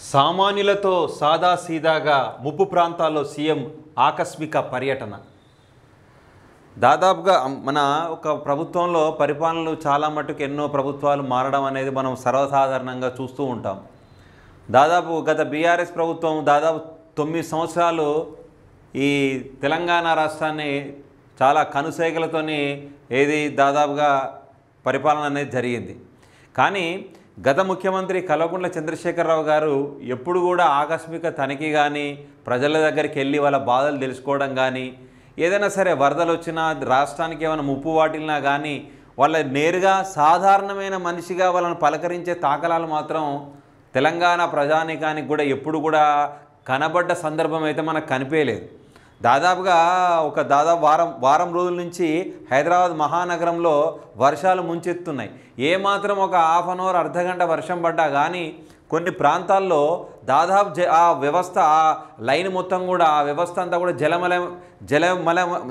సామాన్యులతో సాదాసీదాగా ముప్పు ప్రాంతాల్లో సీఎం ఆకస్మిక పర్యటన. దాదాపుగా మన ఒక ప్రభుత్వంలో పరిపాలనలు చాలా మటుకు ఎన్నో ప్రభుత్వాలు మారడం అనేది మనం సర్వసాధారణంగా చూస్తూ ఉంటాం. దాదాపు గత బీఆర్ఎస్ ప్రభుత్వం దాదాపు 9 సంవత్సరాలు ఈ తెలంగాణ రాష్ట్రాన్ని చాలా కనుసైగలతోని దాదాపుగా పరిపాలన అనేది జరిగింది. కానీ గత ముఖ్యమంత్రి కల్వకుంట్ల చంద్రశేఖరరావు గారు ఎప్పుడు కూడా ఆకస్మిక తనిఖీ కానీ, ప్రజల దగ్గరికి వెళ్ళి వాళ్ళ బాధలు తెలుసుకోవడం కానీ, ఏదైనా సరే వరదలు వచ్చినా రాష్ట్రానికి ఏమైనా ముప్పు వాటిల్నా కానీ వాళ్ళ నేరుగా సాధారణమైన మనిషిగా వాళ్ళని పలకరించే తాకలాలు మాత్రం తెలంగాణ ప్రజానీకానికి కూడా ఎప్పుడు కూడా కనబడ్డ సందర్భం అయితే మనకు కనిపించలేదు. దాదాపుగా వారం రోజుల నుంచి హైదరాబాద్ మహానగరంలో వర్షాలు ముంచెత్తున్నాయి. ఏమాత్రం ఒక హాఫ్ అన్ అవర్ అర్ధగంట వర్షం పడ్డా కానీ కొన్ని ప్రాంతాల్లో దాదాపు ఆ వ్యవస్థ ఆ లైన్ మొత్తం కూడా ఆ వ్యవస్థ అంతా కూడా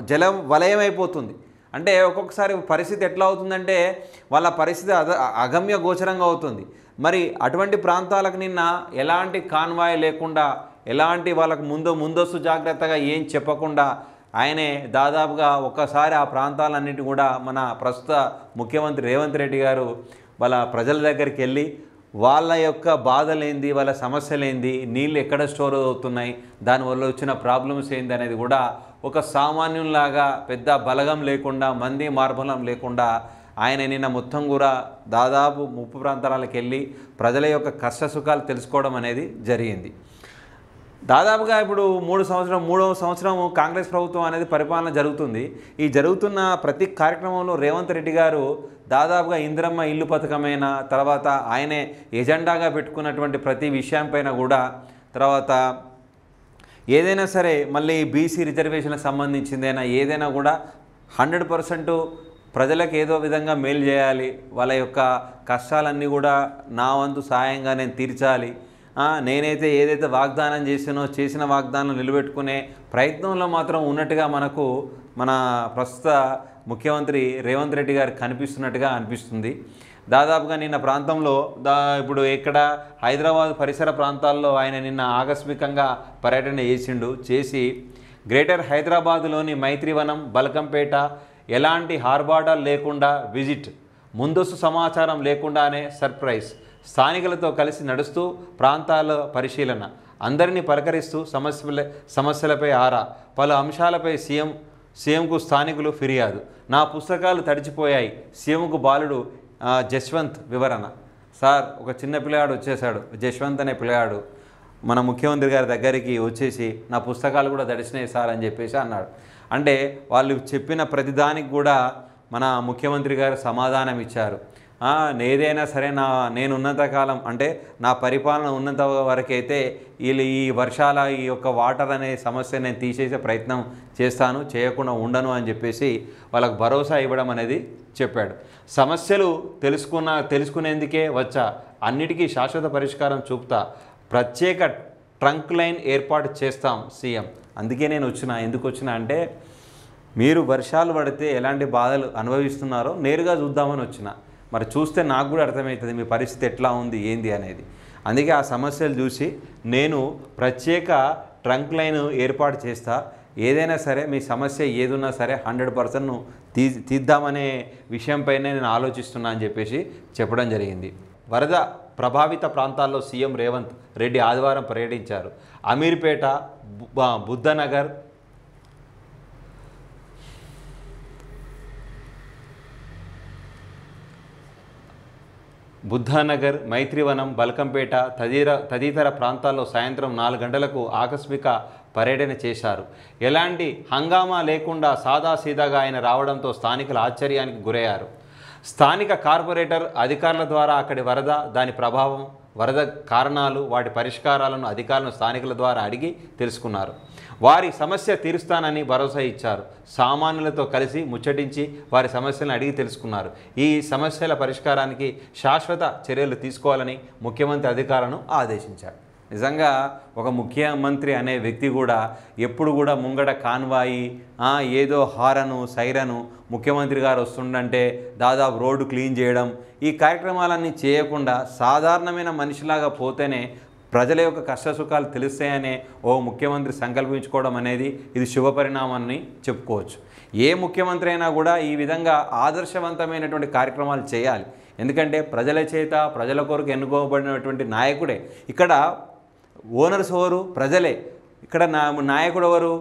జల వలయం అయిపోతుంది. అంటే ఒక్కొక్కసారి పరిస్థితి ఎట్లా అవుతుందంటే వాళ్ళ పరిస్థితి అగమ్య గోచరంగా అవుతుంది. మరి అటువంటి ప్రాంతాలకు నిన్న ఎలాంటి కాన్వాయ్ లేకుండా, ఎలాంటి వాళ్ళకు ముందస్తు జాగ్రత్తగా ఏం చెప్పకుండా ఆయనే దాదాపుగా ఒక్కసారి ఆ ప్రాంతాలన్నిటి కూడా మన ప్రస్తుత ముఖ్యమంత్రి రేవంత్ రెడ్డి గారు వాళ్ళ ప్రజల దగ్గరికి వెళ్ళి వాళ్ళ యొక్క బాధలేంది, వాళ్ళ సమస్యలేంది, నీళ్ళు ఎక్కడ స్టోర్ అవుతున్నాయి, దానివల్ల వచ్చిన ప్రాబ్లమ్స్ ఏంది అనేది కూడా ఒక సామాన్యులాగా పెద్ద బలగం లేకుండా, మంది మార్బలం లేకుండా ఆయన నిన్న మొత్తం కూడా దాదాపు ముప్పు ప్రాంతాలకు వెళ్ళి ప్రజల యొక్క కష్ట సుఖాలు తెలుసుకోవడం అనేది జరిగింది. దాదాపుగా ఇప్పుడు మూడవ సంవత్సరం కాంగ్రెస్ ప్రభుత్వం అనేది పరిపాలన జరుగుతుంది. ఈ జరుగుతున్న ప్రతి కార్యక్రమంలో రేవంత్ రెడ్డి గారు దాదాపుగా ఇందిరమ్మ ఇల్లు పథకమైన తర్వాత ఆయనే ఎజెండాగా పెట్టుకున్నటువంటి ప్రతి విషయంపైన కూడా, తర్వాత ఏదైనా సరే మళ్ళీ బీసీ రిజర్వేషన్కి సంబంధించిందైనా ఏదైనా కూడా 100% ప్రజలకు ఏదో విధంగా మేలు చేయాలి, వాళ్ళ యొక్క కష్టాలన్నీ కూడా నా వంతు సాయంగా నేను తీర్చాలి, నేనైతే ఏదైతే వాగ్దానం చేసిన వాగ్దానం నిలబెట్టుకునే ప్రయత్నంలో మాత్రం ఉన్నట్టుగా మనకు మన ప్రస్తుత ముఖ్యమంత్రి రేవంత్ రెడ్డి గారు కనిపిస్తున్నట్టుగా అనిపిస్తుంది. దాదాపుగా నిన్న ప్రాంతంలో ఇప్పుడు ఇక్కడ హైదరాబాద్ పరిసర ప్రాంతాల్లో ఆయన నిన్న ఆకస్మికంగా పర్యటన చేసి గ్రేటర్ హైదరాబాదులోని మైత్రివనం, బల్కంపేట ఎలాంటి హార్బాటాలు లేకుండా విజిట్, ముందస్తు సమాచారం లేకుండానే సర్ప్రైజ్, స్థానికులతో కలిసి నడుస్తూ ప్రాంతాల పరిశీలన, అందరినీ పలకరిస్తూ సమస్యలపై ఆరా, పలు అంశాలపై సీఎంకు స్థానికులు ఫిర్యాదు, నా పుస్తకాలు తడిచిపోయాయి, సీఎంకు బాలుడు జశ్వంత్ వివరణ. సార్, ఒక చిన్న పిల్లగాడు వచ్చేసాడు, జశ్వంత్ అనే పిల్లగాడు మన ముఖ్యమంత్రి గారి దగ్గరికి వచ్చేసి నా పుస్తకాలు కూడా తడిచినాయి సార్ అని చెప్పేసి అన్నాడు. అంటే వాళ్ళు చెప్పిన ప్రతిదానికి కూడా మన ముఖ్యమంత్రి గారు సమాధానం ఇచ్చారు. ఏదైనా సరే నేను ఉన్నంతకాలం, అంటే నా పరిపాలన ఉన్నంత వరకైతే ఈ వర్షాల ఈ యొక్క వాటర్ అనే సమస్య నేను తీసేసే ప్రయత్నం చేస్తాను, చేయకుండా ఉండను అని చెప్పేసి వాళ్ళకు భరోసా ఇవ్వడం అనేది చెప్పాడు. సమస్యలు తెలుసుకునేందుకే వచ్చా, అన్నిటికీ శాశ్వత పరిష్కారం చూపుతా, ప్రత్యేక ట్రంక్ లైన్ ఏర్పాటు చేస్తాం సీఎం. అందుకే నేను ఎందుకు వచ్చినా అంటే మీరు వర్షాలు పడితే ఎలాంటి బాధలు అనుభవిస్తున్నారో నేరుగా చూద్దామని వచ్చిన. మరి చూస్తే నాకు కూడా అర్థమవుతుంది మీ పరిస్థితి ఎట్లా ఉంది ఏంది అనేది. అందుకే ఆ సమస్యలు చూసి నేను ప్రత్యేక ట్రంక్ లైన్ ఏర్పాటు చేస్తా, ఏదైనా సరే మీ సమస్య ఏదున్నా సరే 100% తీద్దామనే విషయంపైనే నేను ఆలోచిస్తున్నా అని చెప్పేసి చెప్పడం జరిగింది. వరద ప్రభావిత ప్రాంతాల్లో సీఎం రేవంత్ రెడ్డి ఆదివారం పర్యటించారు. అమీర్పేట, బుద్ధానగర్, మైత్రివనం, బల్కంపేట తదితర ప్రాంతాల్లో సాయంత్రం 4 గంటలకు ఆకస్మిక పర్యటన చేశారు. ఎలాంటి హంగామా లేకుండా సాదాసీదాగా ఆయన రావడంతో స్థానికులు ఆశ్చర్యానికి గురయ్యారు. స్థానిక కార్పొరేటర్ అధికారుల ద్వారా అక్కడి వరద, దాని ప్రభావం, వరద కారణాలు, వాటి పరిష్కారాలను అధికారులను స్థానికుల ద్వారా అడిగి తెలుసుకున్నారు. వారి సమస్య తీరుస్తానని భరోసా ఇచ్చారు. సామాన్యులతో కలిసి ముచ్చటించి వారి సమస్యలను అడిగి తెలుసుకున్నారు. ఈ సమస్యల పరిష్కారానికి శాశ్వత చర్యలు తీసుకోవాలని ముఖ్యమంత్రి అధికారులను ఆదేశించారు. నిజంగా ఒక ముఖ్యమంత్రి అనే వ్యక్తి కూడా ఎప్పుడు కూడా ముంగడ కాన్వాయి, ఏదో హారను సైరను, ముఖ్యమంత్రి గారు వస్తుండంటే దాదాపు రోడ్డు క్లీన్ చేయడం, ఈ కార్యక్రమాలన్నీ చేయకుండా సాధారణమైన మనిషిలాగా పోతేనే ప్రజల యొక్క కష్టసుఖాలు తెలుస్తాయనే ఓ ముఖ్యమంత్రి సంకల్పించుకోవడం అనేది ఇది శుభపరిణామాన్ని చెప్పుకోవచ్చు. ఏ ముఖ్యమంత్రి అయినా కూడా ఈ విధంగా ఆదర్శవంతమైనటువంటి కార్యక్రమాలు చేయాలి. ఎందుకంటే ప్రజల చేత ప్రజల కొరకు ఎన్నుకోబడినటువంటి నాయకుడే. ఇక్కడ ఓనర్స్ ఎవరు? ప్రజలే. ఇక్కడ నాయకుడు ఎవరు?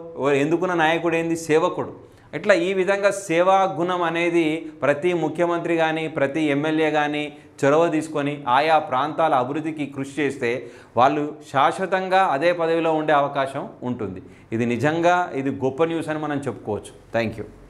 ఎందుకున్న నాయకుడు ఏంది? సేవకుడు. ఇట్లా ఈ విధంగా సేవా గుణం అనేది ప్రతి ముఖ్యమంత్రి కానీ ప్రతి ఎమ్మెల్యే కానీ చొరవ తీసుకొని ఆయా ప్రాంతాల అభివృద్ధికి కృషి చేస్తే వాళ్ళు శాశ్వతంగా అదే పదవిలో ఉండే అవకాశం ఉంటుంది. ఇది నిజంగా ఇది గొప్ప న్యూస్ అని మనం చెప్పుకోవచ్చు. Thank you.